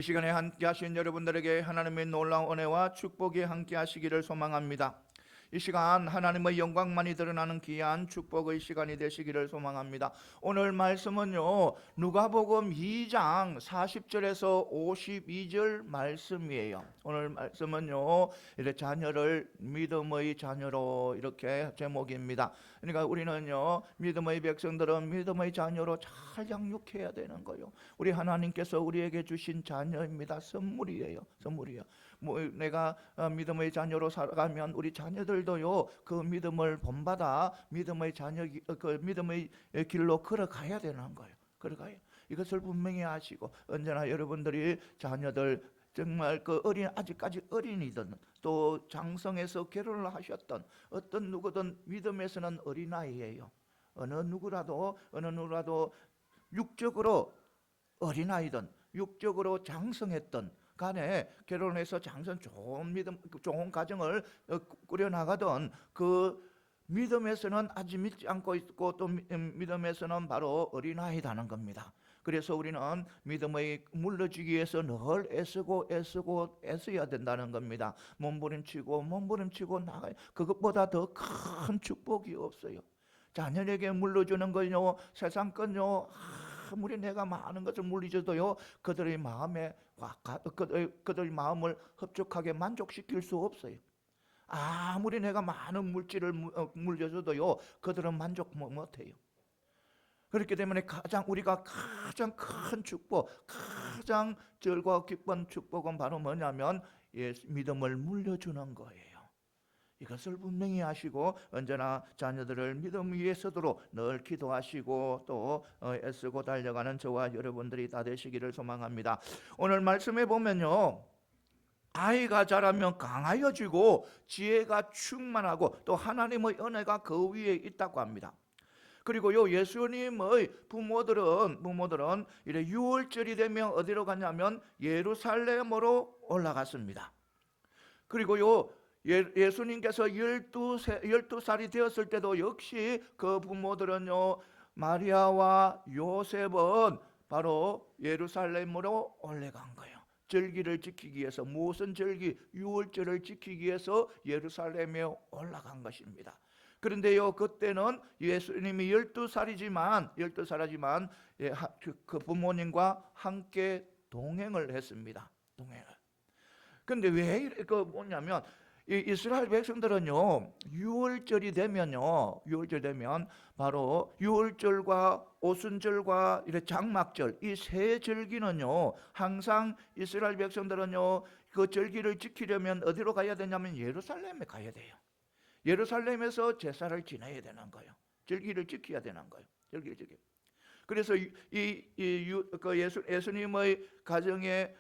이 시간에 함께 하신 여러분들에게 하나님의 놀라운 은혜와 축복이 함께 하시기를 소망합니다. 이 시간 하나님의 영광만이 드러나는 귀한 축복의 시간이 되시기를 소망합니다. 오늘 말씀은요, 누가복음 2장 40절에서 52절 말씀이에요. 오늘 말씀은요, 이렇게 자녀를 믿음의 자녀로 이렇게 제목입니다. 그러니까 우리는요, 믿음의 백성들은 믿음의 자녀로 잘 양육해야 되는 거예요. 우리 하나님께서 우리에게 주신 자녀입니다. 선물이에요. 선물이에요. 내가 믿음의 자녀로 살아가면 우리 자녀들도요, 그 믿음을 본받아 믿음의 자녀, 그 믿음의 길로 걸어가야 되는 거예요. 걸어가요. 이것을 분명히 아시고, 언제나 여러분들이 자녀들 정말 아직까지 어린이든 또 장성해서 결혼을 하셨던 어떤 누구든 믿음에서는 어린아이예요. 어느 누구라도 육적으로 어린아이든 육적으로 장성했던 간에 결혼해서 장성 좋은 믿음, 좋은 가정을 꾸려나가던 그 믿음에서는 아직 믿지 않고 있고 또 믿음에서는 바로 어린아이라는 겁니다. 그래서 우리는 믿음의 물러지기 위해서 늘 애써야 된다는 겁니다. 몸부림치고 나가요. 그것보다 더 큰 축복이 없어요. 자녀에게 물려주는 건요, 세상 건요, 아무리 내가 많은 것을 물리줘도요, 그들의 마음을 흡족하게 만족시킬 수 없어요. 아무리 내가 많은 물질을 물려줘도요, 그들은 만족 못해요. 그렇기 때문에 우리가 가장 큰 축복, 가장 즐거워 기쁜 축복은 바로 뭐냐면 믿음을 물려주는 거예요. 이것을 분명히 하시고 언제나 자녀들을 믿음 위에 서도록 늘 기도하시고 또 애쓰고 달려가는 저와 여러분들이 다 되시기를 소망합니다. 오늘 말씀에 보면요, 아이가 자라면 강하여지고 지혜가 충만하고 또 하나님의 은혜가 그 위에 있다고 합니다. 그리고요, 예수님의 부모들은 이래 6월절이 되면 어디로 가냐면 예루살렘으로 올라갔습니다. 그리고요, 예수님께서 12살이 되었을 때도 역시 그 부모들은요, 마리아와 요셉은 바로 예루살렘으로 올라간 거예요. 절기를 지키기 위해서, 무슨 절기? 6월절을 지키기 위해서 예루살렘에 올라간 것입니다. 그런데요, 그때는 예수님이 12살이지만 그 부모님과 함께 동행을 했습니다. 동행을. 근데 왜 뭐냐면 이스라엘 백성들은요, 6월절이 되면 바로 6월절과 오순절과 장막절 이 세 절기는요, 항상 이스라엘 백성들은요, 그 절기를 지키려면 어디로 가야 되냐면 예루살렘에 가야 돼요. 예루살렘에서 제사를 지내야 되는 거예요. 절기를 지켜야 되는 거예요. 절기를 지켜. 그래서 예수님의 가정에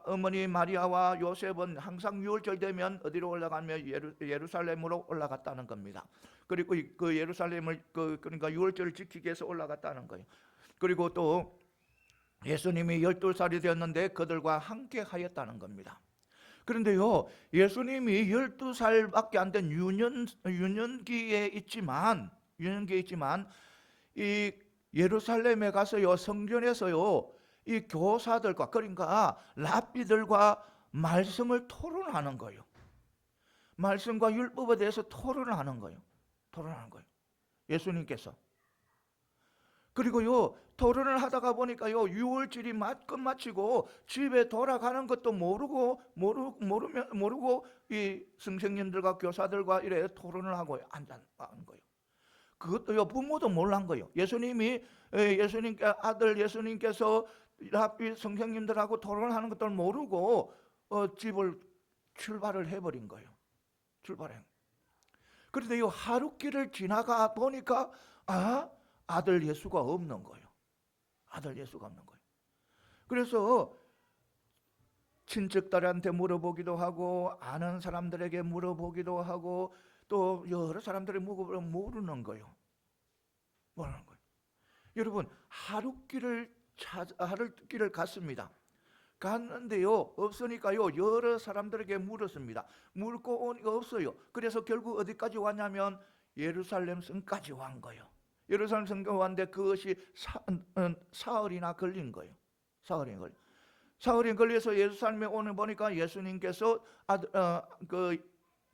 어머니 마리아와 요셉은 항상 6월절 되면 어디로 올라가면 예루살렘으로 올라갔다는 겁니다. 그리고 그 예루살렘을 그러니까 6월절을 지키기 위해서 올라갔다는 거예요. 그리고 또 예수님이 12살이 되었는데 그들과 함께 하였다는 겁니다. 그런데요, 예수님이 12살밖에 안 된 유년기에 있지만 이 예루살렘에 가서요, 성전에서요, 이 교사들과, 그러니까 랍비들과 말씀을 토론하는 거예요. 말씀과 율법에 대해서 토론을 하는 거예요. 예수님께서. 그리고요, 토론을 하다가 보니까요, 6월절이 끝마치고 집에 돌아가는 것도 모르고 이 선생님들과 교사들과 이래 토론을 하고 앉는 거예요. 그것도요, 부모도 몰란 거예요. 예수님께서 랍비 선생님들하고 토론하는 것들 모르고 집을 출발을 해버린 거예요. 그런데요, 하루길을 지나가 보니까 아들 예수가 없는 거예요. 그래서 친척들한테 물어보기도 하고 아는 사람들에게 물어보기도 하고 또 여러 사람들이 모르는 거예요. 여러분, 하루길을 갔습니다. 갔는데요, 없으니까요, 여러 사람들에게 물었습니다. 물고 오니까 없어요. 그래서 결국 어디까지 왔냐면 예루살렘 성까지 온 거예요. 예루살렘 성까지 왔는데 그것이 사흘이나 걸린 거예요. 사흘이 걸려서 예루살렘에 오는 보니까 예수님께서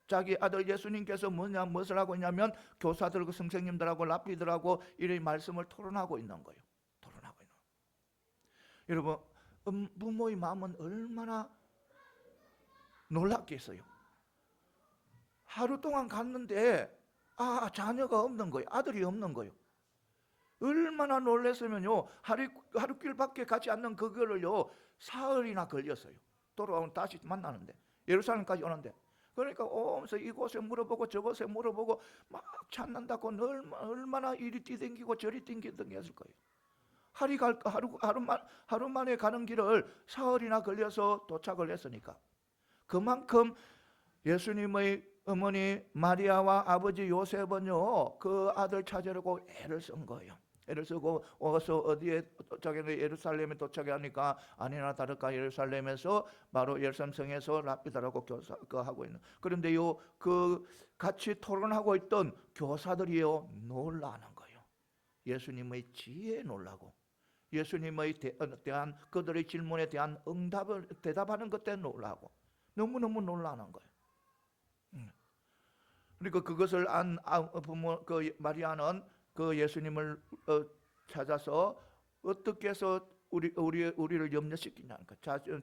자기 아들 예수님께서 무엇을 하고 있냐면 교사들과 선생님들하고 랍비들하고 이 말씀을 토론하고 있는 거예요. 토론하고 있는 거예요. 여러분, 부모의 마음은 얼마나 놀랍겠어요. 하루 동안 갔는데 자녀가 없는 거예요. 아들이 없는 거예요. 얼마나 놀랐으면요, 하루길밖에 가지 않는 그거를요 사흘이나 걸렸어요. 돌아오면 다시 만나는데, 예루살렘까지 오는데. 그러니까 오면서 이곳에 물어보고 저곳에 물어보고 막 찾는다고 얼마나 이리 뛰댕기고 저리 뛰댕겼을 거예요. 하루 만에 가는 길을 사흘이나 걸려서 도착을 했으니까. 그만큼 예수님의 어머니 마리아와 아버지 요셉은요 그 아들 찾으려고 애를 쓴 거예요. 애를 쓰고 어서 어디에 도착했는데 예루살렘에 도착하니까 아니나 다를까 예루살렘에서 바로 예루살렘 성에서 랍비들하고 교사하고 있는. 그런데요 그 같이 토론하고 있던 교사들이요 놀라는 거예요. 예수님의 지혜에 놀라고 예수님의 대한 그들의 질문에 대한 대답하는 것에 놀라고 너무너무 놀라는 거예요. 그러니까 그것을 안 부모 마리아는 그 예수님을 찾아서 어떻게 해서 우리를 염려시키냐는 거.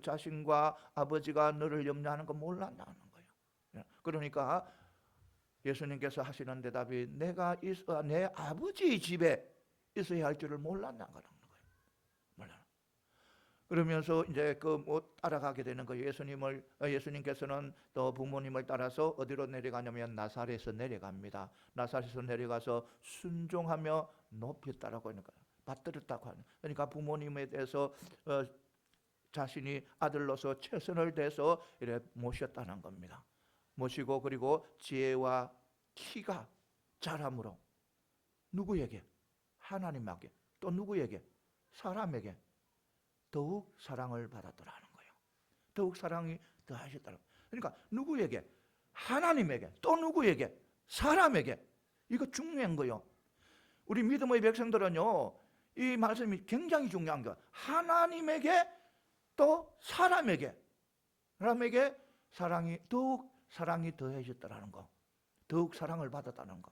자신과 아버지가 너를 염려하는 거 몰랐다는 거예요. 그러니까 예수님께서 하시는 대답이 내가 내 아버지 집에 있어야 할 줄을 몰랐다는 거예요. 그러면서 이제 따라가게 되는 거예요. 예수님께서는 또 부모님을 따라서 어디로 내려가냐면 나사렛에서 내려갑니다. 나사렛에서 내려가서 순종하며 높이 따라고 하는 거예요. 받들었다고 하는. 그러니까 부모님에 대해서 자신이 아들로서 최선을 다해서 이렇게 모셨다는 겁니다. 모시고 그리고 지혜와 키가 자람으로 누구에게? 하나님에게. 또 누구에게? 사람에게. 더욱 사랑을 받았더라는 거예요. 더욱 사랑이 더하셨더라는 거예요. 그러니까 누구에게? 하나님에게. 또 누구에게? 사람에게. 이거 중요한 거예요. 우리 믿음의 백성들은요 이 말씀이 굉장히 중요한 거예요. 하나님에게 또 사람에게 더욱 사랑이 더해졌더라는 거. 더욱 사랑을 받았다는 거.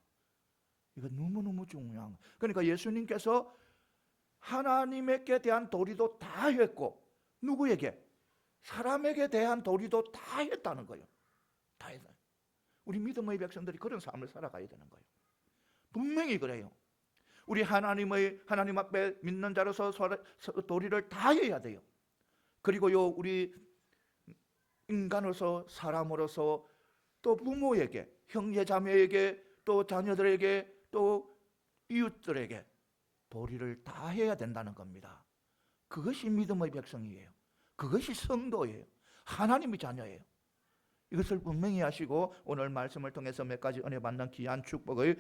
이거 너무너무 중요한 거예요. 그러니까 예수님께서 하나님에게 대한 도리도 다 했고 누구에게? 사람에게 대한 도리도 다 했다는 거예요. 다 했어요. 우리 믿음의 백성들이 그런 삶을 살아가야 되는 거예요. 분명히 그래요. 우리 하나님 앞에 믿는 자로서 도리를 다 해야 돼요. 그리고요 우리 인간으로서 사람으로서 또 부모에게, 형제 자매에게, 또 자녀들에게, 또 이웃들에게 도리를 다 해야 된다는 겁니다. 그것이 믿음의 백성이에요. 그것이 성도예요. 하나님의 자녀예요. 이것을 분명히 하시고 오늘 말씀을 통해서 몇 가지 은혜 받는 귀한 축복을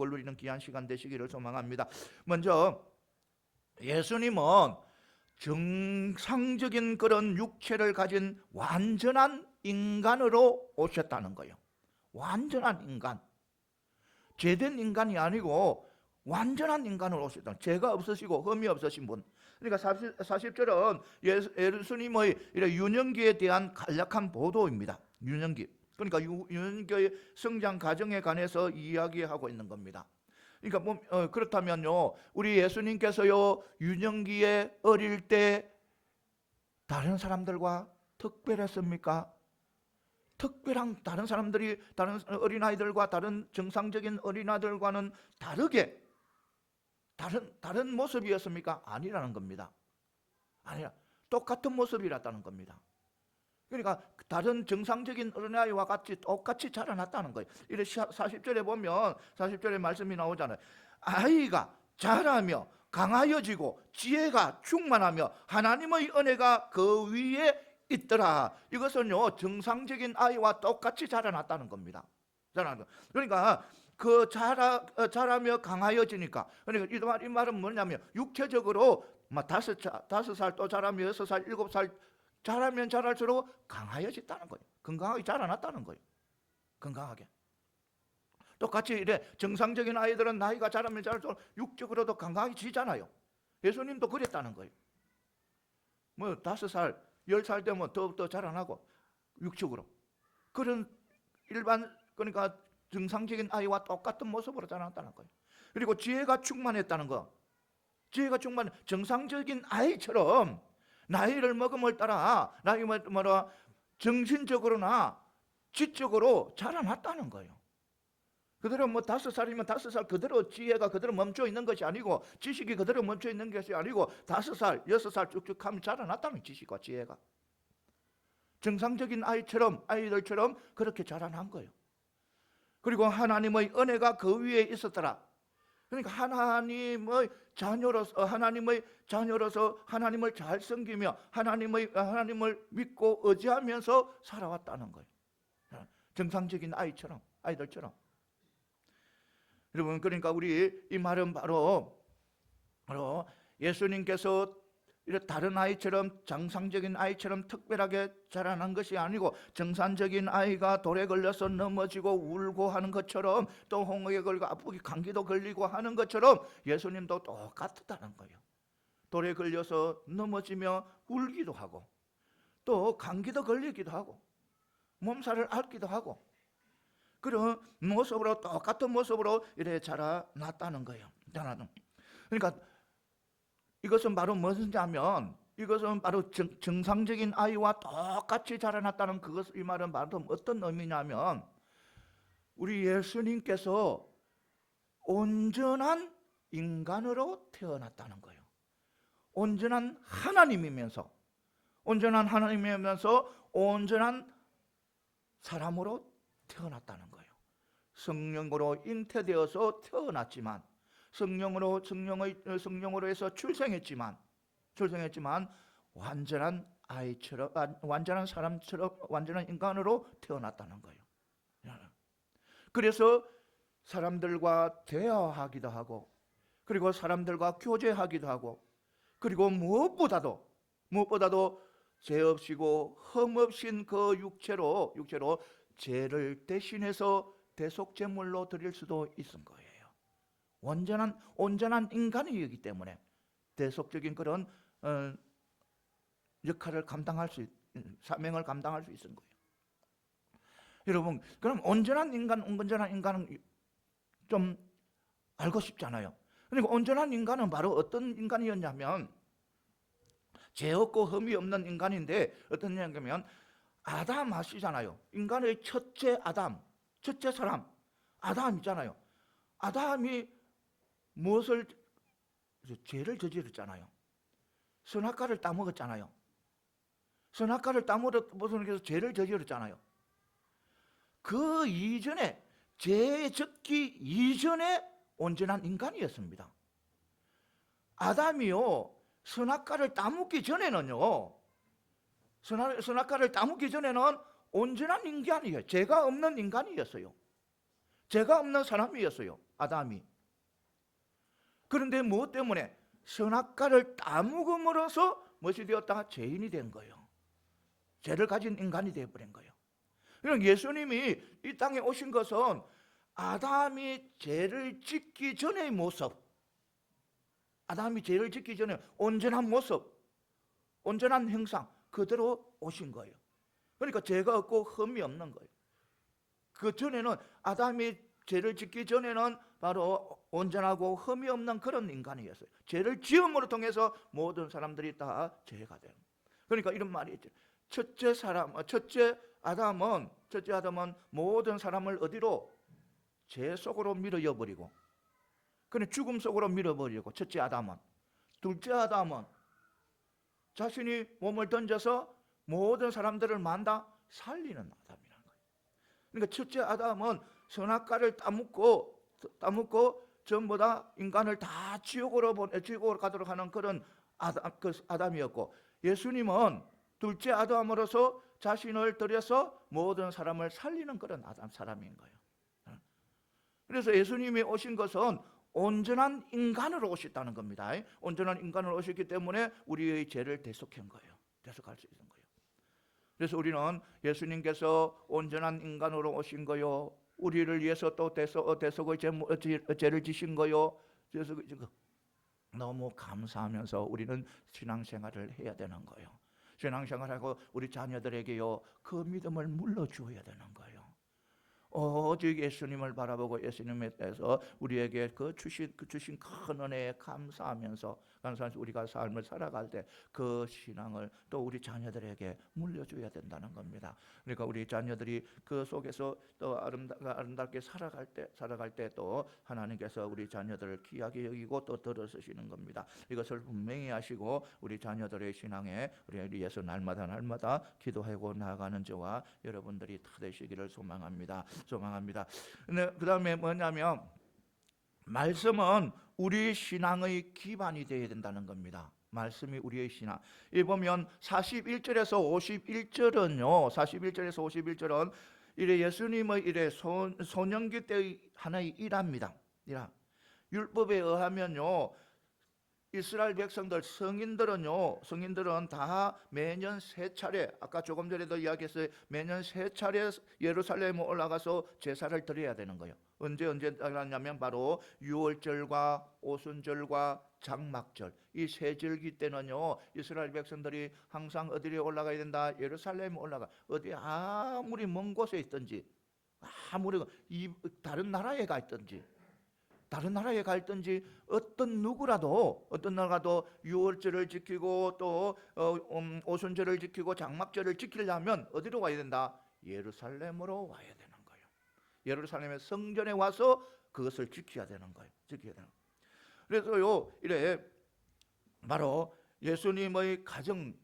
누리는 귀한 시간 되시기를 소망합니다. 먼저 예수님은 정상적인 그런 육체를 가진 완전한 인간으로 오셨다는 거예요. 완전한 인간. 죄된 인간이 아니고 완전한 인간으로 오셨다. 죄가 없으시고 흠이 없으신 분. 그러니까 40절은 예수님의 유년기에 대한 간략한 보도입니다. 유년기. 그러니까 유년기의 성장 과정에 관해서 이야기하고 있는 겁니다. 그러니까 그렇다면요, 우리 예수님께서요 유년기에 어릴 때 다른 사람들과 특별했습니까? 특별한 다른 사람들이 다른 어린아이들과 다른 정상적인 어린아이들과는 다르게 다른 모습이었습니까? 아니라는 겁니다. 아니라 똑같은 모습이었다는 겁니다. 그러니까 다른 정상적인 어린아이와 같이 똑같이 자라났다는 거예요. 이래 40절에 보면 40절에 말씀이 나오잖아요. 아이가 자라며 강하여지고 지혜가 충만하며 하나님의 은혜가 그 위에 있더라. 이것은요 정상적인 아이와 똑같이 자라났다는 겁니다. 그러니까 자라며 강하여지니까. 그러니까 이 말은 뭐냐면 육체적으로 5살 또 자라며 6살 7살 자라면 자랄수록 강하여졌다는 거예요. 건강하게 자라났다는 거예요. 건강하게. 똑같이 이래 정상적인 아이들은 나이가 자라면 자랄수록 육적으로도 건강해지잖아요. 예수님도 그랬다는 거예요. 뭐 5살, 10살 되면 더욱더 자라나고 육축으로 그런 일반 그러니까 정상적인 아이와 똑같은 모습으로 자랐다는 거예요. 그리고 지혜가 충만했다는 거. 지혜가 충만 정상적인 아이처럼 나이를 먹음을 따라 뭐라 정신적으로나 지적으로 자라났다는 거예요. 그대로 뭐 5살이면 5살 그대로 지혜가 그대로 멈춰 있는 것이 아니고 지식이 그대로 멈춰 있는 것이 아니고 5살, 6살 쭉쭉 하면 자라났다는 지식과 지혜가 정상적인 아이들처럼 그렇게 자라난 거예요. 그리고 하나님의 은혜가 그 위에 있었더라. 그러니까 하나님의 자녀로서 하나님을 잘 섬기며 하나님을 믿고 의지하면서 살아왔다는 거예요. 정상적인 아이들처럼. 여러분, 그러니까 우리 이 말은 바로 예수님께서 다른 아이처럼 정상적인 아이처럼 특별하게 자라난 것이 아니고 정상적인 아이가 돌에 걸려서 넘어지고 울고 하는 것처럼 또 홍역에 걸리고 아프게 감기도 걸리고 하는 것처럼 예수님도 똑같다는 거예요. 돌에 걸려서 넘어지며 울기도 하고 또 감기도 걸리기도 하고 몸살을 앓기도 하고 그런 모습으로 똑같은 모습으로 이래 자라났다는 거예요. 그러니까 이것은 바로 무엇이냐면 이것은 바로 정상적인 아이와 똑같이 자라났다는 이 말은 바로 어떤 의미냐면 우리 예수님께서 온전한 인간으로 태어났다는 거예요. 온전한 하나님이면서 온전한 사람으로 태어났다는 거예요. 성령으로 잉태되어서 태어났지만 성령으로 해서 출생했지만 완전한 아이처럼 완전한 사람처럼 완전한 인간으로 태어났다는 거예요. 그래서 사람들과 대화하기도 하고 그리고 사람들과 교제하기도 하고 그리고 무엇보다도 죄 없이고 흠 없인 그 육체로 죄를 대신해서 대속제물로 드릴 수도 있은 거예요. 온전한 인간이기 때문에 대속적인 그런 역할을 사명을 감당할 수 있는 거예요. 여러분, 그럼 온전한 인간은 좀 알고 싶잖아요. 그러니까 온전한 인간은 바로 어떤 인간이었냐면 죄 없고 흠이 없는 인간인데 어떤 인간이냐면 아담 아시잖아요. 인간의 첫째 사람 아담 있잖아요. 아담이 죄를 저질렀잖아요. 선악과를 따먹었잖아요. 선악과를 따먹어서 죄를 저질렀잖아요. 그 이전에 죄 짓기 이전에 온전한 인간이었습니다. 아담이요 선악과를 따먹기 전에는요 선악과를 따먹기 전에는 온전한 인간이에요. 죄가 없는 인간이었어요. 죄가 없는 사람이었어요. 아담이. 그런데 무엇 때문에 선악과를 따먹음으로써 무엇이 되었다? 죄인이 된 거예요. 죄를 가진 인간이 되어버린 거예요. 그러니까 예수님이 이 땅에 오신 것은 아담이 죄를 짓기 전의 모습, 아담이 죄를 짓기 전에 온전한 모습, 온전한 형상 그대로 오신 거예요. 그러니까 죄가 없고 흠이 없는 거예요. 그 전에는 아담이 죄를 짓기 전에는 바로 온전하고 흠이 없는 그런 인간이었어요. 죄를 지음으로 통해서 모든 사람들이 다 죄가 돼요. 그러니까 이런 말이 있죠. 첫째 아담은 모든 사람을 어디로? 죄 속으로 밀어버리고 그냥 죽음 속으로 밀어버리고 첫째 아담은. 둘째 아담은 자신이 몸을 던져서 모든 사람들을 만다 살리는 아담이라는 거예요. 그러니까 첫째 아담은 선악과를 따먹고 전부 다 인간을 다 지옥으로 가도록 하는 그런 아담이었고 예수님은 둘째 아담으로서 자신을 들여서 모든 사람을 살리는 그런 사람인 거예요. 그래서 예수님이 오신 것은 온전한 인간으로 오셨다는 겁니다. 온전한 인간으로 오셨기 때문에 우리의 죄를 대속한 거예요. 대속할 수 있는 거예요. 그래서 우리는 예수님께서 온전한 인간으로 오신 거요, 우리를 위해서 또 대속의 죄를 지신 거요. 너무 감사하면서 우리는 신앙생활을 해야 되는 거예요. 신앙생활하고 우리 자녀들에게요, 그 믿음을 물려주어야 되는 거예요. 오직 예수님을 바라보고 예수님에 대해서 우리에게 그 주신 큰 은혜에 감사하면서 우리가 삶을 살아갈 때 그 신앙을 또 우리 자녀들에게 물려줘야 된다는 겁니다. 그러니까 우리 자녀들이 그 속에서 또 아름답게 살아갈 때 또 하나님께서 우리 자녀들을 귀하게 여기고 또 들어서시는 겁니다. 이것을 분명히 하시고 우리 자녀들의 신앙에 우리 예수 날마다 기도하고 나아가는 저와 여러분들이 다 되시기를 소망합니다. 그 다음에 뭐냐면 말씀은 우리 신앙의 기반이 되어야 된다는 겁니다. 말씀이 우리의 신앙. 이 보면 41절에서 51절은요. 41절에서 51절은 이래 예수님의 이래 소년기 때의 하나의 일합니다. 율법에 의하면요, 이스라엘 백성들 성인들은 다 매년 세 차례, 아까 조금 전에도 이야기했어요. 매년 세 차례 예루살렘에 올라가서 제사를 드려야 되는 거예요. 언제 하냐면 바로 유월절과 오순절과 장막절, 이 세 절기 때는요, 이스라엘 백성들이 항상 어디에 올라가야 된다? 예루살렘에 올라가. 어디 아무리 먼 곳에 있든지, 아무리 다른 나라에 가 있든지, 어떤 나라가도 유월절을 지키고 또 오순절을 지키고 장막절을 지키려면 어디로 와야 된다? 예루살렘으로 와야 되는 거예요. 예루살렘의 성전에 와서 그것을 지켜야 되는 거예요. 그래서요, 이래 바로 예수님의 가정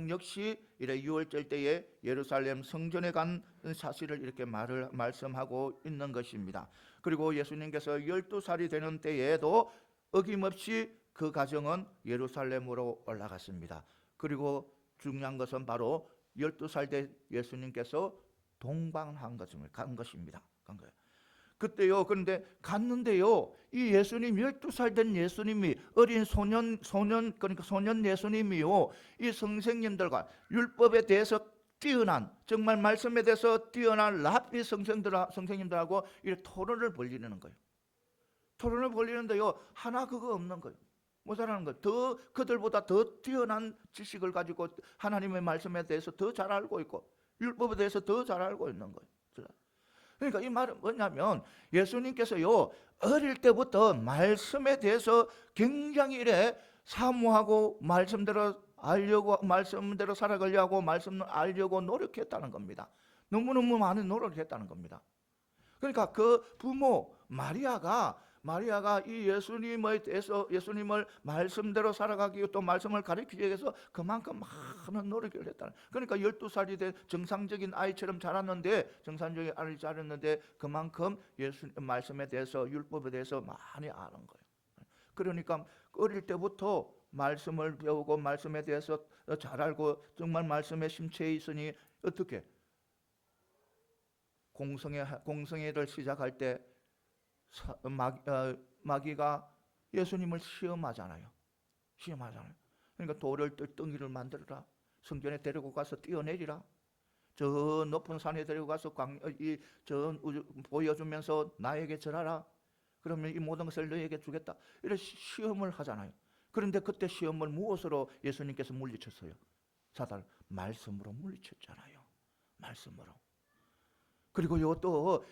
역시 이래 유월절 때에 예루살렘 성전에 간 사실을 이렇게 말씀하고 있는 것입니다. 그리고 예수님께서 12살이 되는 때에도 어김없이 그 가정은 예루살렘으로 올라갔습니다. 그리고 중요한 것은 바로 12살 된 예수님께서 동방한 것입니다. 그때요, 그런데 갔는데요, 이 예수님 12살 된 예수님이 어린 소년 그러니까 소년 예수님이요, 이 선생님들과 율법에 대해서 뛰어난, 정말 말씀에 대해서 뛰어난 랍비 선생님들하고 이렇게 토론을 벌이는 거예요. 토론을 벌이는데요, 하나 그거 없는 거예요. 못 잘하는 거예요. 그들보다 더 뛰어난 지식을 가지고 하나님의 말씀에 대해서 더 잘 알고 있고 율법에 대해서 더 잘 알고 있는 거예요. 그러니까 이 말은 뭐냐면 예수님께서요, 어릴 때부터 말씀에 대해서 굉장히 이래 사모하고 말씀대로 살아가려고 말씀을 알려고 노력했다는 겁니다. 너무너무 많은 노력을 했다는 겁니다. 그러니까 그 부모 마리아가 이 예수님을 말씀대로 살아가기 위해 또 말씀을 가르치기 위해서 그만큼 많은 노력을 했다는. 그러니까 12살이 된 정상적인 아이처럼 자랐는데 그만큼 예수 말씀에 대해서 율법에 대해서 많이 아는 거예요. 그러니까 어릴 때부터 말씀을 배우고 말씀에 대해서 잘 알고 정말 말씀에 심취해 있으니 어떻게 공성회를 시작할 때 마귀가 예수님을 시험하잖아요. 그러니까 돌을 뜰덩이를 만들어라. 성전에 데리고 가서 뛰어내리라. 저 높은 산에 데리고 가서 보여주면서 나에게 절하라. 그러면 이 모든 것을 너에게 주겠다. 이런 시험을 하잖아요. 그런데 그때 시험을 무엇으로 예수님께서 물리쳤어요? 사단 말씀으로 물리쳤잖아요. 말씀으로. 그리고요 또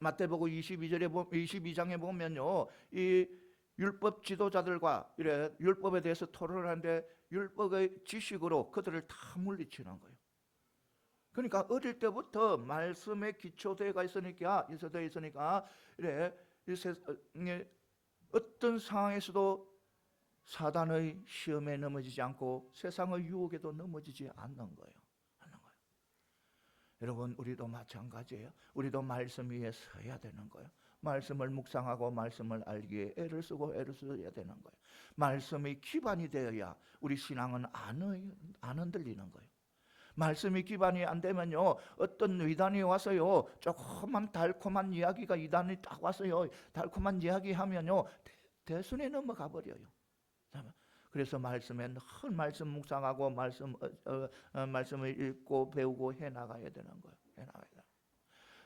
마태복음 22장에 보면요, 이 율법 지도자들과 이래 율법에 대해서 토론을 하는데 율법의 지식으로 그들을 다 물리치는 거예요. 그러니까 어릴 때부터 말씀에 기초되어 있으니까 이래 어떤 상황에서도 사단의 시험에 넘어지지 않고 세상의 유혹에도 넘어지지 않는 거예요. 여러분, 우리도 마찬가지예요. 우리도 말씀 위에 서야 되는 거예요. 말씀을 묵상하고 말씀을 알기에 애를 써야 되는 거예요. 말씀이 기반이 되어야 우리 신앙은 안 흔들리는 거예요. 말씀이 기반이 안 되면요, 어떤 의단이 와서요, 조그만 달콤한 이야기가 이단이 딱 와서요, 달콤한 이야기 하면요, 대순에 넘어가 버려요. 그래서 말씀에 늘 말씀 묵상하고 말씀을 읽고 배우고 해나가야 되는 거예요.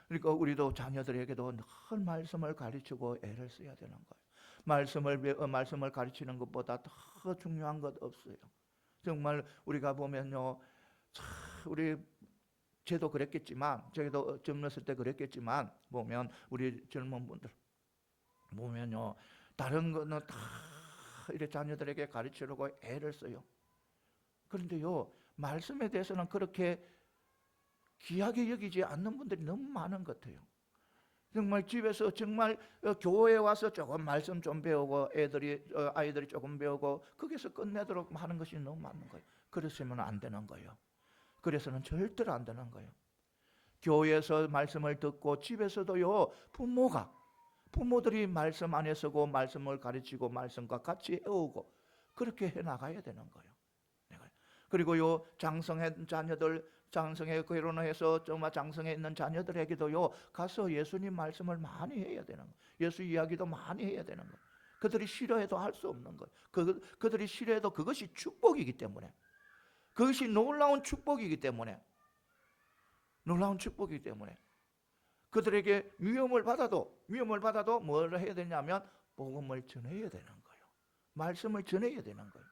그러니까 우리도 자녀들에게도 늘 말씀을 가르치고 애를 써야 되는 거예요. 말씀을 가르치는 것보다 더 중요한 것 없어요. 정말 우리가 보면요, 우리 저도 그랬겠지만, 저도 젊었을 때 그랬겠지만, 보면 우리 젊은 분들 보면요, 다른 거는 다 이렇게 자녀들에게 가르치려고 애를 써요. 그런데요, 말씀에 대해서는 그렇게 귀하게 여기지 않는 분들이 너무 많은 것 같아요. 정말 집에서 정말 교회에 와서 조금 말씀 좀 배우고 아이들이 조금 배우고 거기서 끝내도록 하는 것이 너무 많은 거예요. 그랬으면 안 되는 거예요. 그래서는 절대로 안 되는 거예요. 교회에서 말씀을 듣고 집에서도요, 부모들이 말씀 안에 서고 말씀을 가르치고 말씀과 같이 애우고 그렇게 해나가야 되는 거예요. 그리고요, 장성에 결혼해서 정말 장성에 있는 자녀들에게도요, 가서 예수님 말씀을 많이 해야 되는 거예요. 예수 이야기도 많이 해야 되는 거예요. 그들이 싫어해도 할 수 없는 거예요. 그들이 싫어해도 그것이 축복이기 때문에, 그것이 놀라운 축복이기 때문에 그들에게 위험을 받아도 뭘 해야 되냐면 복음을 전해야 되는 거예요. 말씀을 전해야 되는 거예요.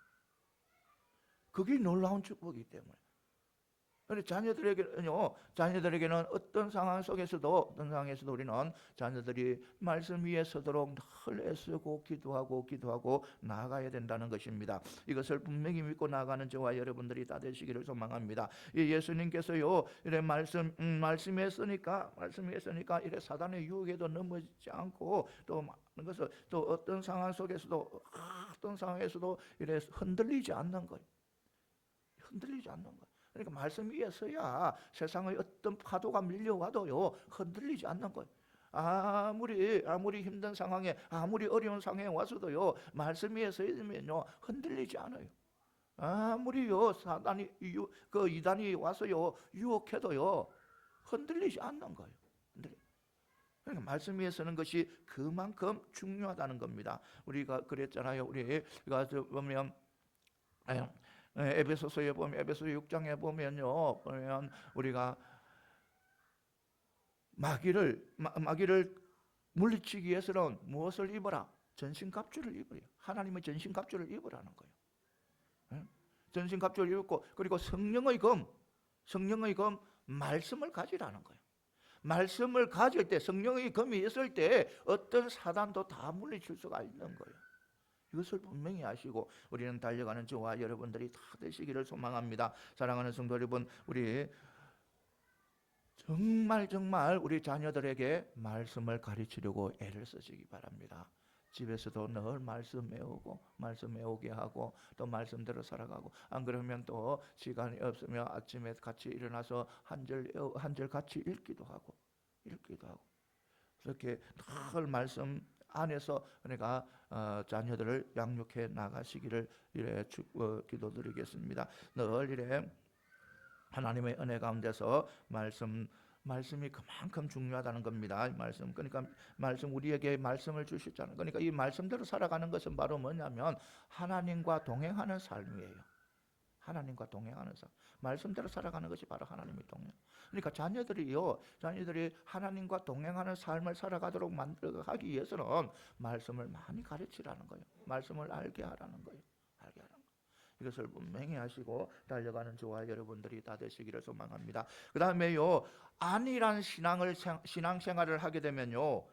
그게 놀라운 축복이기 때문에. 자녀들에게는 어떤 상황 속에서도 우리는 자녀들이 말씀 위에 서도록 늘 애쓰고 기도하고 나아가야 된다는 것입니다. 이것을 분명히 믿고 나아가는 저와 여러분들이 다 되시기를 소망합니다. 예수님께서요, 이래 말씀에 쓰니까 이래 사단의 유혹에도 넘어지지 않고 또 어떤 상황 속에서도 이래 흔들리지 않는 거예요. 그러니까 말씀 위에 서야 세상의 어떤 파도가 밀려와도요, 흔들리지 않는 거예요. 아무리 힘든 상황에, 아무리 어려운 상황에 와서도요, 말씀 위에 서 있으면요, 흔들리지 않아요. 아무리요, 이단이 와서요, 유혹해도요, 흔들리지 않는 거예요. 그러니까 말씀 위에 서는 것이 그만큼 중요하다는 겁니다. 우리가 그랬잖아요. 우리가 보면 에베소서에 보면, 에베소 6장에 보면 우리가 마귀를 물리치기 위해서는 무엇을 입어라? 전신갑주를 입으래요. 하나님의 전신갑주를 입으라는 거예요. 전신갑주를 입고, 그리고 성령의 검 말씀을 가지라는 거예요. 말씀을 가질 때, 성령의 검이 있을 때 어떤 사단도 다 물리칠 수가 있는 거예요. 이것을 분명히 아시고 우리는 달려가는 저와 여러분들이 다 되시기를 소망합니다. 사랑하는 성도 여러분, 우리 정말 우리 자녀들에게 말씀을 가르치려고 애를 쓰시기 바랍니다. 집에서도 늘 말씀 외우게 하고 또 말씀대로 살아가고, 안 그러면 또 시간이 없으면 아침에 같이 일어나서 한 절 같이 읽기도 하고 그렇게 늘 말씀 안에서 그러니까 자녀들을 양육해 나가시기를 이래 기도드리겠습니다. 늘 이래 하나님의 은혜 가운데서 말씀이 그만큼 중요하다는 겁니다. 그러니까 우리에게 말씀을 주셨잖아요. 그러니까 이 말씀대로 살아가는 것은 바로 뭐냐면 하나님과 동행하는 삶이에요. 하나님과 동행하는 삶. 말씀대로 살아가는 것이 바로 하나님의 동행. 그러니까 자녀들이 하나님과 동행하는 삶을 살아가도록 하기 위해서는 말씀을 많이 가르치라는 거예요. 말씀을 알게 하라는 거예요. 이것을 분명히 하시고 달려가는 저와 여러분들이 다 되시기를 소망합니다. 그 다음에요, 안일한 신앙생활을 하게 되면요,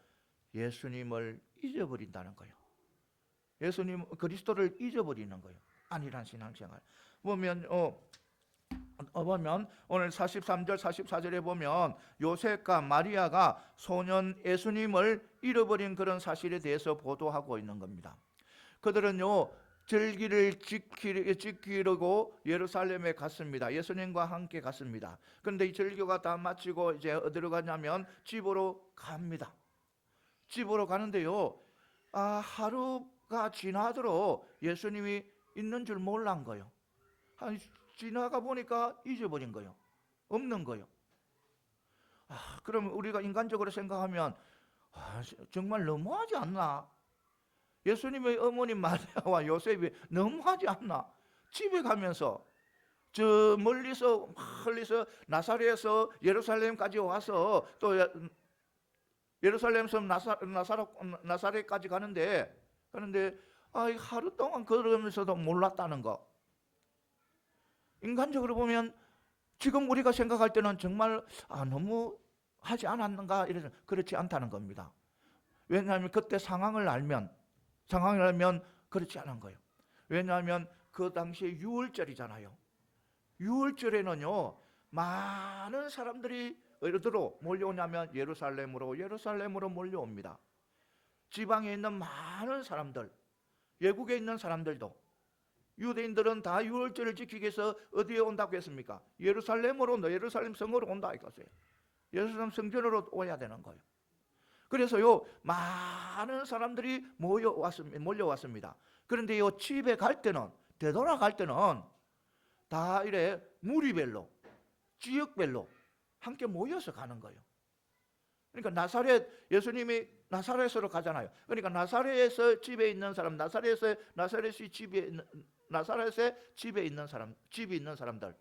예수님을 잊어버린다는 거예요. 그리스도를 잊어버리는 거예요. 안일한 신앙생활. 보면 오늘 43절 44절에 보면 요셉과 마리아가 소년 예수님을 잃어버린 그런 사실에 대해서 보도하고 있는 겁니다. 그들은요, 절기를 지키려고 예루살렘에 갔습니다. 예수님과 함께 갔습니다. 그런데 이 절기가 다 마치고 이제 어디로 가냐면 집으로 갑니다. 집으로 가는데요, 하루가 지나도록 예수님이 있는 줄 몰란 거예요. 지나가 보니까 잊어버린 거예요. 없는 거예요. 그럼 우리가 인간적으로 생각하면 정말 너무하지 않나? 예수님의 어머니 마리아와 요셉이 너무하지 않나? 집에 가면서 저 멀리서 나사렛에서 예루살렘까지 와서 또 예루살렘에서 나사렛까지 가는데 그런데 하루 동안 걸으면서도 몰랐다는 거. 인간적으로 보면 지금 우리가 생각할 때는 정말 너무 하지 않았는가 이래서 그렇지 않다는 겁니다. 왜냐하면 그때 상황을 알면 그렇지 않은 거예요. 왜냐하면 그 당시에 유월절이잖아요. 유월절에는요 많은 사람들이 어디로 몰려오냐면 예루살렘으로 몰려옵니다. 지방에 있는 많은 사람들, 외국에 있는 사람들도, 유대인들은 다 유월절을 지키기 위해서 어디에 온다고 했습니까? 예루살렘 성으로 온다 이거예요. 예루살렘 성전으로 오야 되는 거예요. 그래서요 많은 사람들이 몰려왔습니다. 그런데 요 집에 갈 때는, 되돌아갈 때는 다 이래 무리별로, 지역별로 함께 모여서 가는 거예요. 그러니까 예수님이 나사렛으로 가잖아요. 그러니까 나사렛에 집에 있는 사람, 나사렛에 집에 있는 사람들,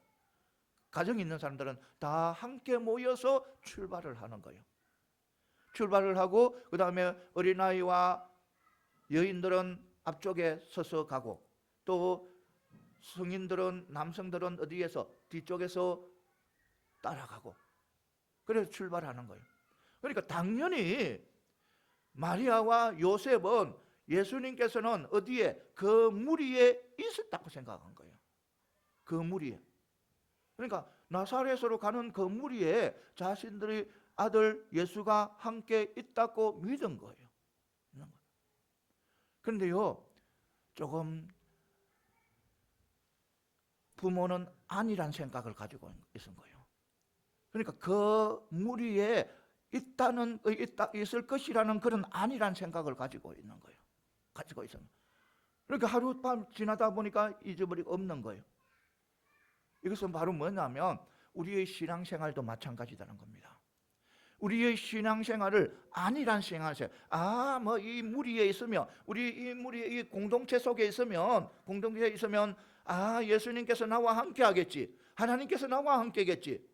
가정이 있는 사람들은 다 함께 모여서 출발을 하는 거예요. 출발을 하고 그 다음에 어린아이와 여인들은 앞쪽에 서서 가고, 또 남성들은 어디에서 뒤쪽에서 따라가고, 그래서 출발하는 거예요. 그러니까 당연히 마리아와 요셉은 예수님께서는 어디에? 그 무리에 있었다고 생각한 거예요. 그 무리에. 그러니까 나사렛으로 가는 그 무리에 자신들의 아들 예수가 함께 있다고 믿은 거예요. 그런데요 조금 부모는 아니란 생각을 가지고 있은 거예요. 그러니까 그 무리에 있을 것이라는 그런 아니란 생각을 가지고 있는 거예요. 가지고 있습니다. 그러니까 하룻밤 지나다 보니까 잊어버리고 없는 거예요. 이것은 바로 뭐냐면 우리의 신앙생활도 마찬가지라는 겁니다. 우리의 신앙생활을 아니란 신앙생활, 이 무리에 있으면, 이 무리의 이 공동체 속에 있으면 예수님께서 나와 함께 하겠지, 하나님께서 나와 함께겠지,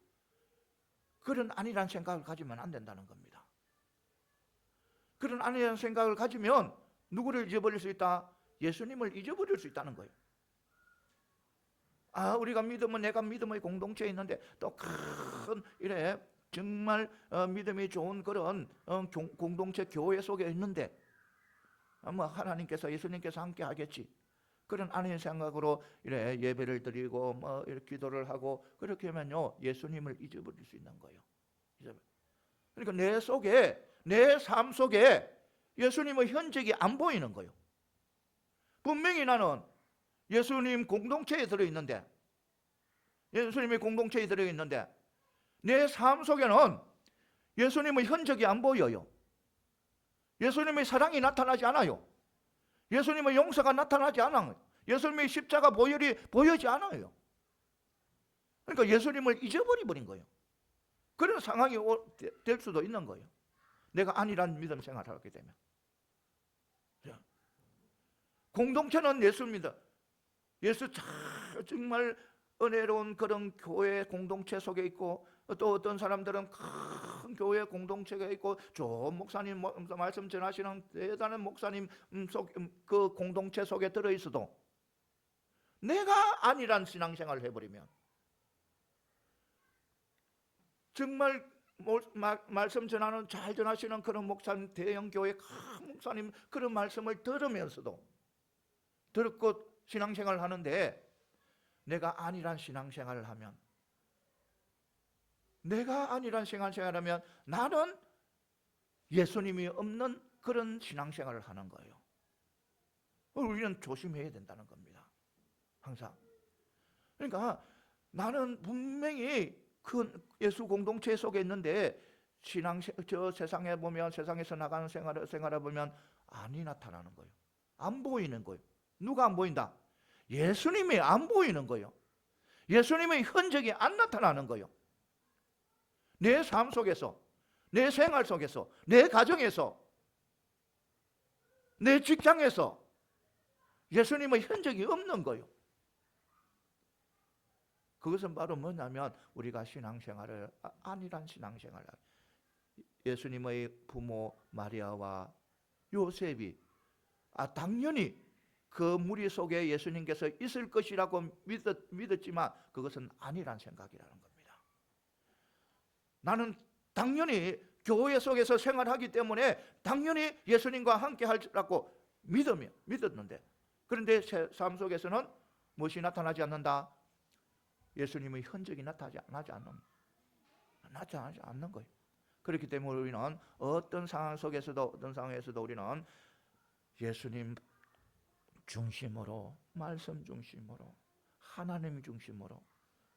그런 아니란 생각을 가지면 안 된다는 겁니다. 그런 아니란 생각을 가지면 누구를 잊어버릴 수 있다? 예수님을 잊어버릴 수 있다는 거예요. 내가 믿음의 공동체에 있는데 또 큰 이래 정말 믿음이 좋은 그런 공동체 교회 속에 있는데 하나님께서, 예수님께서 함께 하겠지, 그런 아닌 생각으로 이래 예배를 드리고 이렇게 기도를 하고 그렇게 하면요 예수님을 잊어버릴 수 있는 거예요. 그러니까 내 삶 속에 예수님의 흔적이 안 보이는 거예요. 분명히 나는 예수님의 공동체에 들어있는데 내 삶 속에는 예수님의 흔적이 안 보여요. 예수님의 사랑이 나타나지 않아요. 예수님의 용서가 나타나지 않아요. 예수님의 십자가 보혈이 보이지 않아요. 그러니까 예수님을 잊어버린 거예요. 그런 상황이 될 수도 있는 거예요. 내가 아니란 믿음 생활을 하게 되면. 공동체는 예수입니다. 예수 정말 은혜로운 그런 교회 공동체 속에 있고, 또 어떤 사람들은 큰 교회 공동체가 있고 좋은 목사님 말씀 전하시는 대단한 목사님 그 공동체 속에 들어있어도 내가 아니란 신앙생활을 해버리면, 정말 말씀 잘 전하시는 그런 목사님, 대형 교회 큰 목사님 그런 말씀을 들으면서도 듣고 신앙생활을 하는데 내가 아니란 신앙생활을 하면, 나는 예수님이 없는 그런 신앙생활을 하는 거예요. 우리는 조심해야 된다는 겁니다. 항상. 그러니까 나는 분명히 그 예수 공동체 속에 있는데 세상에 보면, 세상에서 나가는 생활을 보면 안이 나타나는 거예요. 안 보이는 거예요. 누가 안 보인다? 예수님이 안 보이는 거예요. 예수님의 흔적이 안 나타나는 거예요. 내 삶 속에서, 내 생활 속에서, 내 가정에서, 내 직장에서 예수님의 흔적이 없는 거예요. 그것은 바로 뭐냐면 우리가 신앙생활을 아니란 신앙생활을, 예수님의 부모 마리아와 요셉이 당연히 그 무리 속에 예수님께서 있을 것이라고 믿었지만 그것은 아니란 생각이라는 겁니다. 나는 당연히 교회 속에서 생활하기 때문에 당연히 예수님과 함께 할라고 믿었는데, 그런데 제 삶 속에서는 무엇이 나타나지 않는다? 예수님의 흔적이 나타나지 않는 거예요. 그렇기 때문에 우리는 어떤 상황에서도 우리는 예수님 중심으로, 말씀 중심으로, 하나님 중심으로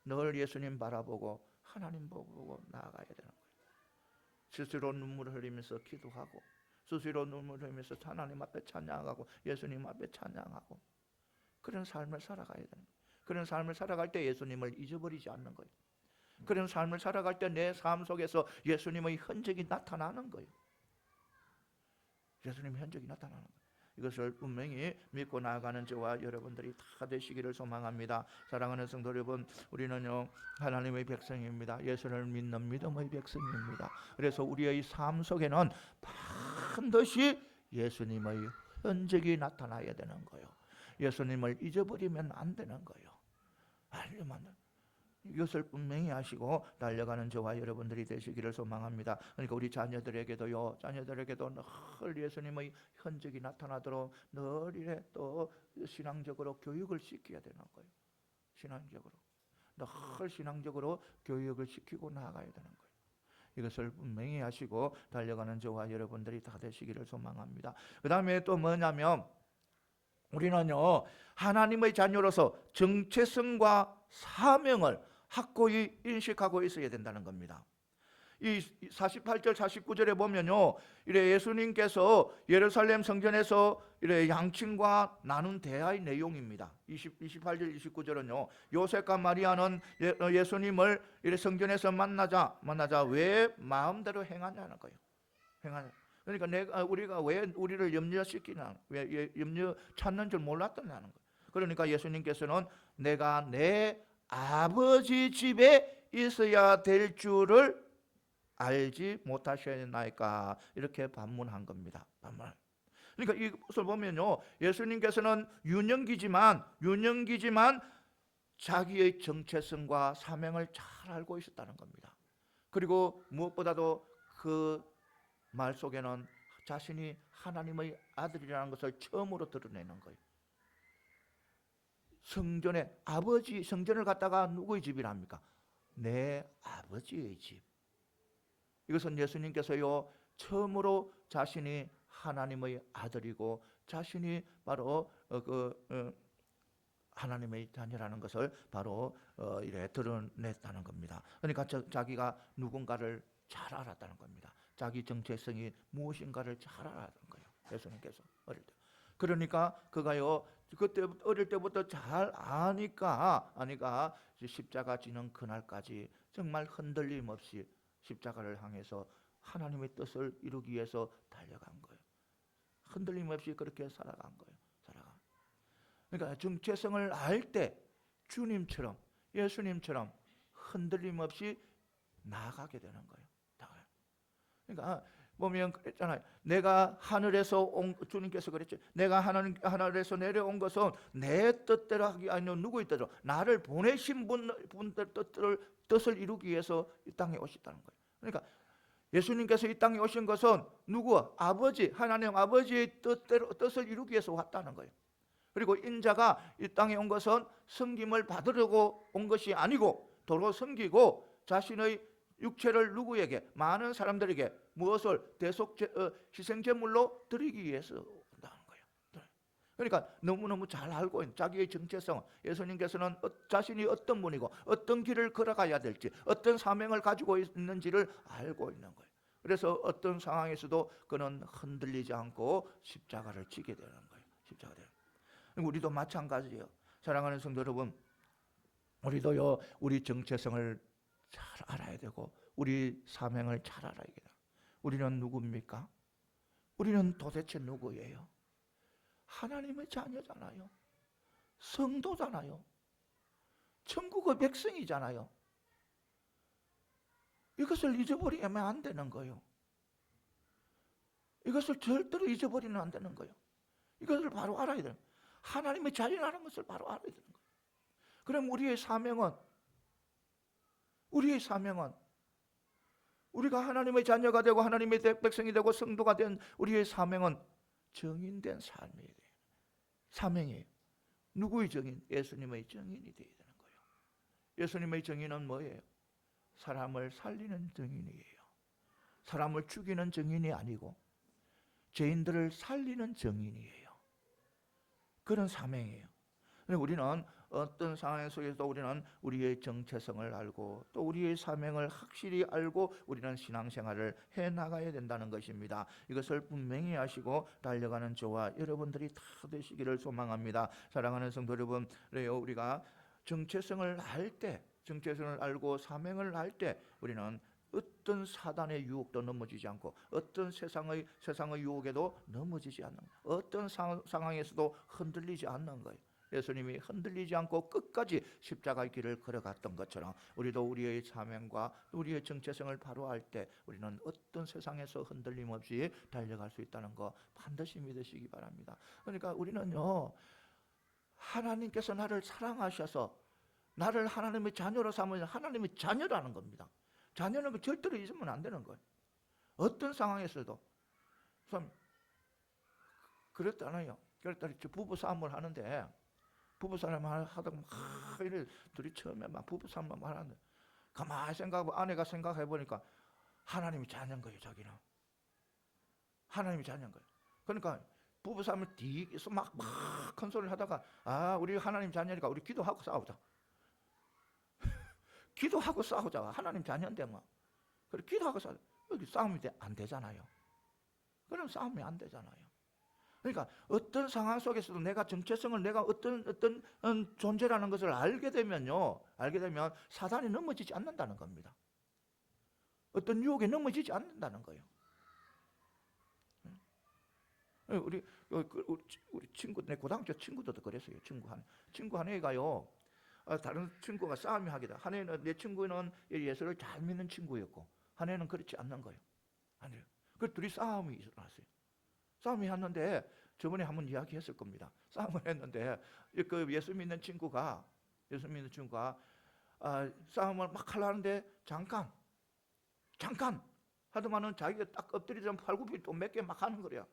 늘 예수님 바라보고 하나님 보고 나아가야 되는 거예요. 스스로 눈물을 흘리면서 기도하고, 스스로 눈물을 흘리면서 하나님 앞에 찬양하고, 예수님 앞에 찬양하고, 그런 삶을 살아가야 되는 거예요. 그런 삶을 살아갈 때 예수님을 잊어버리지 않는 거예요. 그런 삶을 살아갈 때 내 삶 속에서 예수님의 흔적이 나타나는 거예요. 예수님의 흔적이 나타나는 거예요. 이것을 분명히 믿고 나아가는 저와 여러분들이 다 되시기를 소망합니다. 사랑하는 성도 여러분, 우리는요 하나님의 백성입니다. 예수를 믿는 믿음의 백성입니다. 그래서 우리의 삶 속에는 반드시 예수님의 흔적이 나타나야 되는 거예요. 예수님을 잊어버리면 안 되는 거예요. 알려면 안 돼요. 이것을 분명히 하시고 달려가는 저와 여러분들이 되시기를 소망합니다. 그러니까 우리 자녀들에게도 늘 예수님의 흔적이 나타나도록 늘 이래 또 신앙적으로 교육을 시켜야 되는 거예요. 늘 신앙적으로 교육을 시키고 나아가야 되는 거예요. 이것을 분명히 하시고 달려가는 저와 여러분들이 다 되시기를 소망합니다. 그 다음에 또 뭐냐면, 우리는요 하나님의 자녀로서 정체성과 사명을 확고히 인식하고 있어야 된다는 겁니다. 이 48절 49절에 보면요, 이래 예수님께서 예루살렘 성전에서 이래 양친과 나눈 대화의 내용입니다. 28절 29절은요, 요셉과 마리아는 예수님을 이래 성전에서 만나자 왜 마음대로 행하냐는 거예요. 그러니까 우리가 왜 우리를 염려시키나, 왜 염려 찾는 줄 몰랐다는 거예요. 그러니까 예수님께서는 내가 내 아버지 집에 있어야 될 줄을 알지 못하셨나이까, 이렇게 반문한 겁니다. 그러니까 이것을 보면요, 예수님께서는 유년기지만 자기의 정체성과 사명을 잘 알고 있었다는 겁니다. 그리고 무엇보다도 그 말 속에는 자신이 하나님의 아들이라는 것을 처음으로 드러내는 거예요. 성전을 갖다가 누구의 집이랍니까? 내 아버지의 집. 이것은 예수님께서요 처음으로 자신이 하나님의 아들이고 자신이 바로 하나님의 자녀라는 것을 바로 이래 드러냈다는 겁니다. 그러니까 자기가 누군가를 잘 알았다는 겁니다. 자기 정체성이 무엇인가를 잘 알았던 거예요. 예수님께서 어릴 때. 그러니까 그가요 그때 어릴 때부터 잘 아니까 십자가 지는 그날까지 정말 흔들림 없이 십자가를 향해서 하나님의 뜻을 이루기 위해서 달려간 거예요. 흔들림 없이 그렇게 살아간 거예요. 그러니까 정체성을 알 때 주님처럼, 예수님처럼 흔들림 없이 나아가게 되는 거예요. 그러니까 보면 그랬잖아요. 내가 하늘에서 주님께서 그랬죠. 내가 하늘에서 내려온 것은 내 뜻대로 하기 아니요 누구의 뜻대로, 나를 보내신 분들 뜻을 이루기 위해서 이 땅에 오셨다는 거예요. 그러니까 예수님께서 이 땅에 오신 것은 하나님 아버지의 뜻을 이루기 위해서 왔다는 거예요. 그리고 인자가 이 땅에 온 것은 섬김을 받으려고 온 것이 아니고 도로 섬기고 자신의 육체를 누구에게? 많은 사람들에게 무엇을 희생제물로 드리기 위해서 온다는 거예요. 그러니까 너무너무 잘 알고 있는 자기의 정체성, 예수님께서는 자신이 어떤 분이고 어떤 길을 걸어가야 될지, 어떤 사명을 가지고 있는지를 알고 있는 거예요. 그래서 어떤 상황에서도 그는 흔들리지 않고 십자가를 지게 되는 거예요. 우리도 마찬가지예요. 사랑하는 성도 여러분, 우리도요 우리 정체성을 잘 알아야 되고 우리 사명을 잘 알아야 돼요. 우리는 누굽니까? 우리는 도대체 누구예요? 하나님의 자녀잖아요. 성도잖아요. 천국의 백성이잖아요. 이것을 잊어버리면 안 되는 거예요. 이것을 절대로 잊어버리면 안 되는 거예요. 이것을 바로 알아야 되는 거예요. 하나님의 자녀라는 것을 바로 알아야 되는 거예요. 그럼 우리의 사명은 우리가 하나님의 자녀가 되고 하나님의 백성이 되고 성도가 된 우리의 사명은 정인된 삶이에요. 사명이에요. 누구의 정인? 예수님의 정인이 되어야 되는 거예요. 예수님의 정인은 뭐예요? 사람을 살리는 정인이에요. 사람을 죽이는 정인이 아니고 죄인들을 살리는 정인이에요. 그런 사명이에요. 우리는 어떤 상황 속에서도 우리는 우리의 정체성을 알고 또 우리의 사명을 확실히 알고 우리는 신앙생활을 해나가야 된다는 것입니다. 이것을 분명히 아시고 달려가는 저와 여러분들이 다 되시기를 소망합니다. 사랑하는 성도 여러분, 그래요. 우리가 정체성을 알고 사명을 알 때 우리는 어떤 사단의 유혹도 넘어지지 않고 어떤 세상의 유혹에도 넘어지지 않는 거예요. 어떤 상황에서도 흔들리지 않는 거예요. 예수님이 흔들리지 않고 끝까지 십자가의 길을 걸어갔던 것처럼 우리도 우리의 사명과 우리의 정체성을 바로 알 때 우리는 어떤 세상에서 흔들림 없이 달려갈 수 있다는 거 반드시 믿으시기 바랍니다. 그러니까 우리는요, 하나님께서 나를 사랑하셔서 나를 하나님의 자녀로 삼으면 하나님의 자녀라는 겁니다. 자녀는 절대로 잊으면 안 되는 거예요. 어떤 상황에서도. 그랬잖아요. 그랬더니 부부싸움을 하는데 부부싸움 하다가 막 이래 둘이 처음에 막 부부싸움만 하는데 가만히 생각하고 아내가 생각해 보니까 하나님이 자녀인 거예요. 자기는 하나님이 자녀인 거예요. 그러니까 부부싸움을 뒤에서 막 큰 소리를 하다가 우리 하나님 자녀니까 우리 기도하고 싸우자. 기도하고 싸우자. 하나님 자녀인데 뭐. 그래 기도하고 싸우자. 여기 싸움이 안 되잖아요. 그럼 싸움이 안 되잖아요. 그러니까 어떤 상황 속에서도 내가 정체성을 내가 어떤 존재라는 것을 알게 되면 사단이 넘어지지 않는다는 겁니다. 어떤 유혹에 넘어지지 않는다는 거예요. 우리 친구, 내 고등학교 친구들도 그랬어요. 친구 한 애가요. 다른 친구가 싸움이 하기다. 한 애는 내 친구는 예수를 잘 믿는 친구였고 한 애는 그렇지 않는 거예요. 그 둘이 싸움이 일어났어요. 싸움이 했는데 저번에 한번 이야기했을 겁니다. 싸움을 했는데 그 예수 믿는 친구가 싸움을 막 하려는데 잠깐 하더만은 자기가 딱 엎드리자면 팔굽혀 또 몇 개 막 하는 거래요.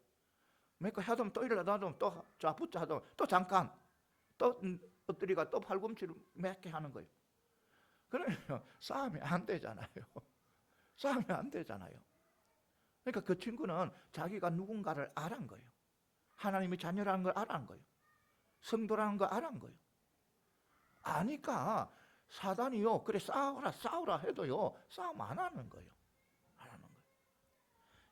몇 개 하더만 또 일어나더만 또 붙자 하더만 또 잠깐 또 엎드리가 또 팔꿈치를 몇 개 하는 거예요. 그러면 싸움이 안 되잖아요. 싸움이 안 되잖아요. 그러니까 그 친구는 자기가 누군가를 알은 거예요. 하나님의 자녀라는 걸 알은 거예요. 성도라는 걸 알은 거예요. 아니까 사단이요, 그래 싸우라 해도요, 싸움 안 하는 거예요. 안 하는 거예요.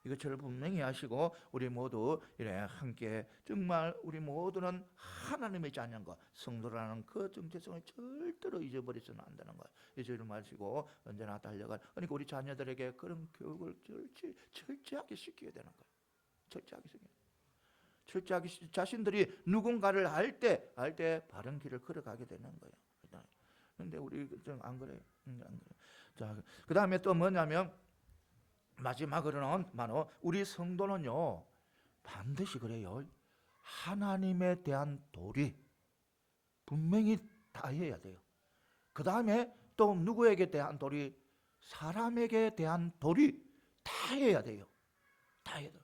이것을 분명히 하시고 우리 모두 이래 함께 정말 우리 모두는 하나님의 자녀인 것, 성도라는 그 정체성을 절대로 잊어버리서는 안 되는 거예요. 잊지 마시고 언제나 달려갈. 그러니까 우리 자녀들에게 그런 교육을 철저하게 시켜야 되는 거예요. 철저하게 자신들이 누군가를 알 때 바른 길을 걸어가게 되는 거예요. 그런데 우리 좀 안 그래요. 안 그래요. 자, 그 다음에 또 뭐냐면 마지막으로는 바로 우리 성도는요 반드시 그래요. 하나님에 대한 도리 분명히 다 해야 돼요. 그 다음에 또 누구에게 대한 도리? 사람에게 대한 도리 다 해야 돼요. 다 해야 돼요.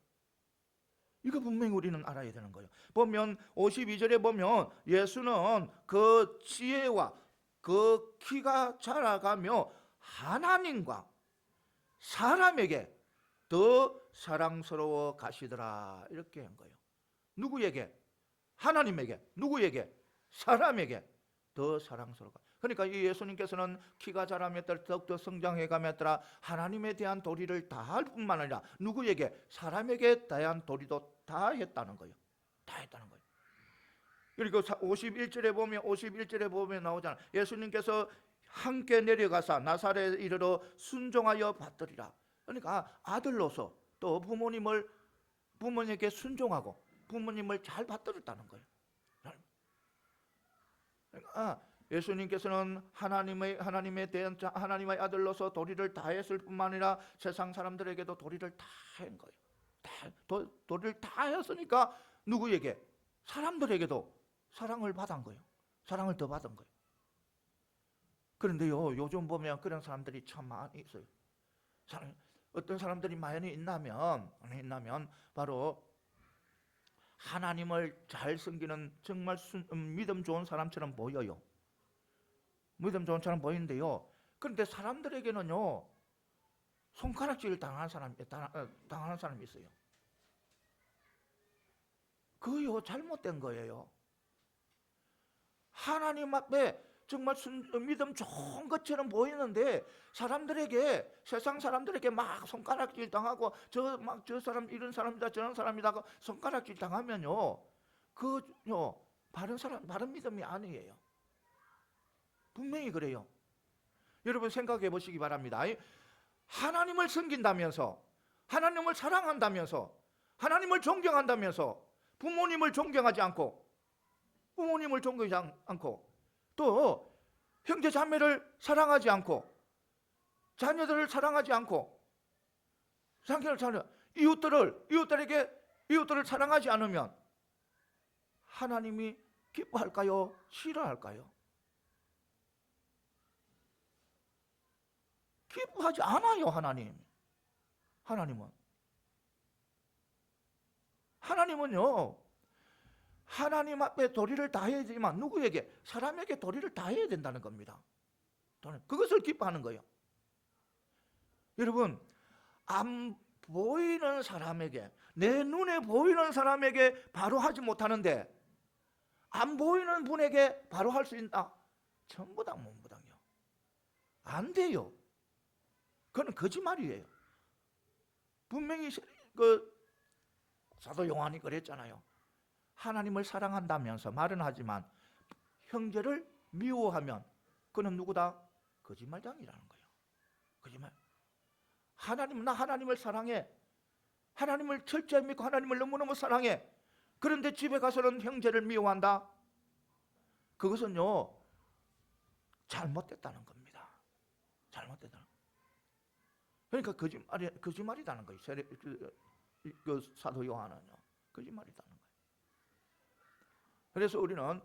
이거 분명히 우리는 알아야 되는 거예요. 보면 52절에 보면 예수는 그 지혜와 그 키가 자라가며 하나님과 사람에게 더 사랑스러워 가시더라 이렇게 한 거예요. 누구에게? 하나님에게. 누구에게? 사람에게 더 사랑스러워. 그러니까 이 예수님께서는 키가 자라며 더욱더 성장해가며 하나님에 대한 도리를 다 할 뿐만 아니라 누구에게? 사람에게 대한 도리도 다 했다는 거예요. 다 했다는 거예요. 그리고 51절에 보면 나오잖아요. 예수님께서 함께 내려가사 나사렛에 이르러 순종하여 받으리라. 그러니까 아들로서 또 부모님에게 순종하고 부모님을 잘 받들었다는 거예요. 그러니까 예수님께서는 하나님의 아들로서 도리를 다했을 뿐만 아니라 세상 사람들에게도 도리를 다 한 거예요. 도리를 다 했으니까 누구에게? 사람들에게도 사랑을 받은 거예요. 사랑을 더 받은 거예요. 그런데요, 요즘 보면 그런 사람들이 참 많이 있어요. 어떤 사람들이 많이 있나면 바로 하나님을 잘 섬기는 정말 믿음 좋은 사람처럼 보여요. 믿음 좋은 사람 보이는데요, 그런데 사람들에게는요 손가락질 당하는 사람이 있어요. 그요 잘못된 거예요. 하나님 앞에 정말 믿음 좋은 것처럼 보이는데 세상 사람들에게 막 손가락질 당하고 저 사람 이런 사람이다 저런 사람이다 하고 손가락질 당하면요, 그요 바른 믿음이 아니에요. 분명히 그래요. 여러분 생각해 보시기 바랍니다. 하나님을 섬긴다면서, 하나님을 사랑한다면서, 하나님을 존경한다면서 부모님을 존경하지 않고, 또 형제 자매를 사랑하지 않고, 자녀들을 사랑하지 않고, 이웃들을 사랑하지 않으면 하나님이 기뻐할까요? 싫어할까요? 기뻐하지 않아요. 하나님은요, 하나님 앞에 도리를 다해야 되지만 누구에게? 사람에게 도리를 다해야 된다는 겁니다. 그것을 기뻐하는 거예요. 여러분, 안 보이는 사람에게, 내 눈에 보이는 사람에게 바로 하지 못하는데 안 보이는 분에게 바로 할 수 있다? 전부당 몸부당이요. 안 돼요. 그건 거짓말이에요. 분명히 사도 요한이 그랬잖아요. 하나님을 사랑한다면서 말은 하지만 형제를 미워하면 그는 누구다? 거짓말장이라는 거예요. 거짓말. 나 하나님을 사랑해. 하나님을 철저히 믿고 하나님을 너무너무 사랑해. 그런데 집에 가서는 형제를 미워한다? 그것은요 잘못됐다는 겁니다. 잘못됐다는. 그러니까 거짓말이라는 거예요. 사도 요한은요 거짓말이라는 거예요. 그래서 우리는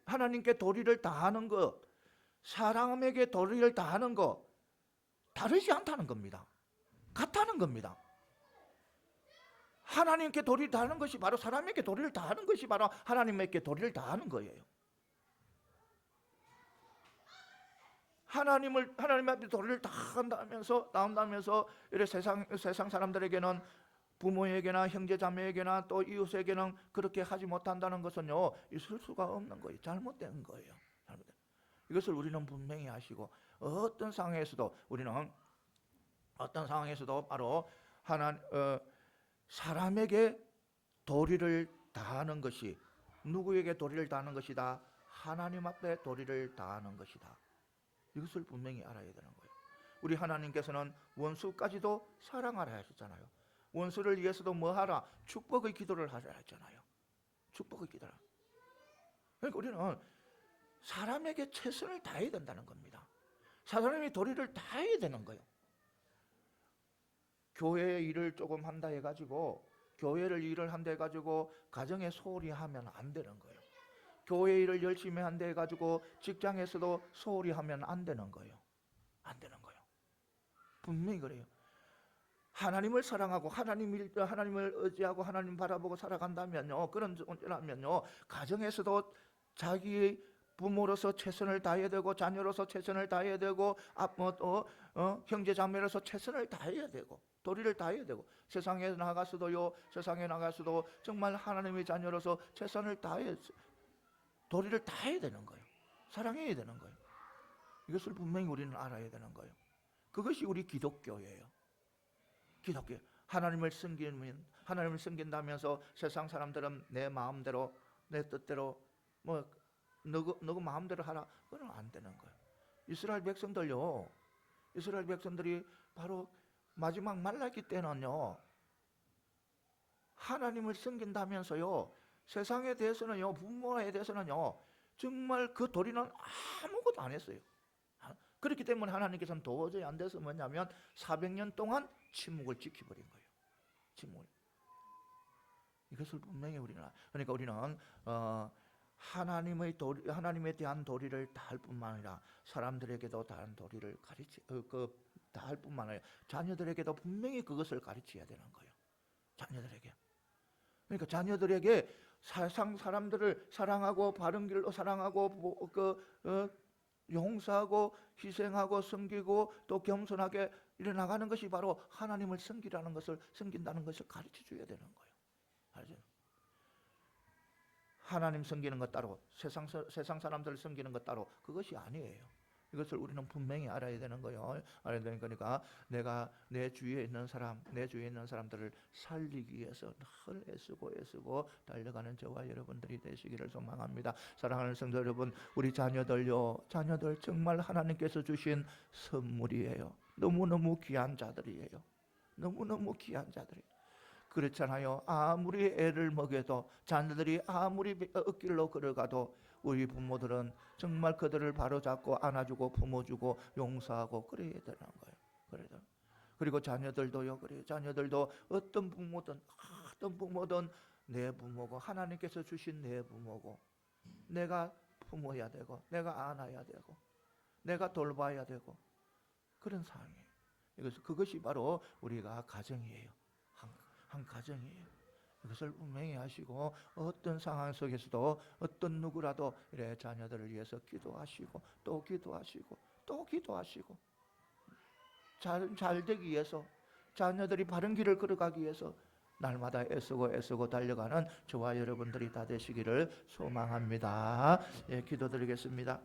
하나님께 도리를 다하는 것, 사람에게 도리를 다하는 것 다르지 않다는 겁니다. 같다는 겁니다. 하나님께 도리를 다하는 것이 바로 사람에게 도리를 다하는 것이 바로 하나님께 도리를 다하는 거예요. 하나님 앞에 도리를 다한다면서 이래 세상 사람들에게는 부모에게나 형제자매에게나 또 이웃에게는 그렇게 하지 못한다는 것은요 있을 수가 없는 거예요. 잘못된 거예요. 이것을 우리는 분명히 아시고 어떤 상황에서도 바로 사람에게 도리를 다하는 것이, 누구에게 도리를 다하는 것이다? 하나님 앞에 도리를 다하는 것이다. 이것을 분명히 알아야 되는 거예요. 우리 하나님께서는 원수까지도 사랑하라 하셨잖아요. 원수를 위해서도 뭐 하라? 축복의 기도를 하라 했잖아요. 축복의 기도라. 그러니까 우리는 사람에게 최선을 다해야 된다는 겁니다. 사람이 도리를 다해야 되는 거예요. 교회 일을 조금 한다 해가지고, 교회를 일을 한다 해가지고 가정에 소홀히 하면 안 되는 거예요. 교회 일을 열심히 한다 해가지고 직장에서도 소홀히 하면 안 되는 거예요. 안 되는 거예요. 분명히 그래요. 하나님을 사랑하고 하나님을 의지하고 하나님 바라보고 살아간다면요, 그런 존재라면요, 가정에서도 자기의 부모로서 최선을 다해야 되고, 자녀로서 최선을 다해야 되고, 형제 자매로서 최선을 다해야 되고, 도리를 다해야 되고, 세상에 나가서도 정말 하나님의 자녀로서 최선을 다해 도리를 다해야 되는 거예요. 사랑해야 되는 거예요. 이것을 분명히 우리는 알아야 되는 거예요. 그것이 우리 기독교예요. 기독교. 하나님을 섬긴다면서 세상 사람들은 내 마음대로, 내 뜻대로 너그 마음대로 하라, 그건 안 되는 거예요. 이스라엘 백성들이 바로 마지막 말라기 때는요, 하나님을 섬긴다면서요, 세상에 대해서는요, 부모에 대해서는요, 정말 그 도리는 아무것도 안 했어요. 그렇기 때문에 하나님께서는 도저히 안 돼서 뭐냐면 400년 동안 침묵을 지켜버린 거예요. 가르침을. 이것을 분명히 우리는, 그러니까 우리는 하나님에 대한 도리를 다할 뿐만 아니라 사람들에게도 다른 도리를 다할 뿐만 아니라 자녀들에게도 분명히 그것을 가르쳐야 되는 거예요. 자녀들에게. 그러니까 자녀들에게 사람들을 사랑하고 바른 길로 사랑하고 용서하고 희생하고 섬기고 또 겸손하게 일어나가는 것이 바로 하나님을 섬긴다는 것을 가르쳐 줘야 되는 거예요. 알죠? 하나님 섬기는 것 따로 세상 사람들을 섬기는 것 따로 그것이 아니에요. 이것을 우리는 분명히 알아야 되는 거예요. 알아야 되는 거니까 내가 내 주위에 있는 사람들을 살리기 위해서 늘 애쓰고 달려가는 저와 여러분들이 되시기를 소망합니다. 사랑하는 성도 여러분, 우리 자녀들 정말 하나님께서 주신 선물이에요. 너무너무 귀한 자들이에요. 너무너무 귀한 자들이에요. 그렇잖아요. 아무리 애를 먹여도 자녀들이 아무리 엇길로 걸어가도 우리 부모들은 정말 그들을 바로잡고 안아주고 품어주고 용서하고 그래야 되는 거예요. 그리고 자녀들도요. 그래요. 자녀들도 어떤 부모든 내 부모고 하나님께서 주신 내 부모고 내가 품어야 되고 내가 안아야 되고 내가 돌봐야 되고 그런 상황이에요. 그것이 바로 우리가 가정이에요. 한 가정이에요. 이것을 분명히 하시고 어떤 상황 속에서도 어떤 누구라도 이래 자녀들을 위해서 기도하시고 또 기도하시고 또 기도하시고 잘 되기 위해서 자녀들이 바른 길을 걸어가기 위해서 날마다 애쓰고 달려가는 저와 여러분들이 다 되시기를 소망합니다. 예, 기도드리겠습니다.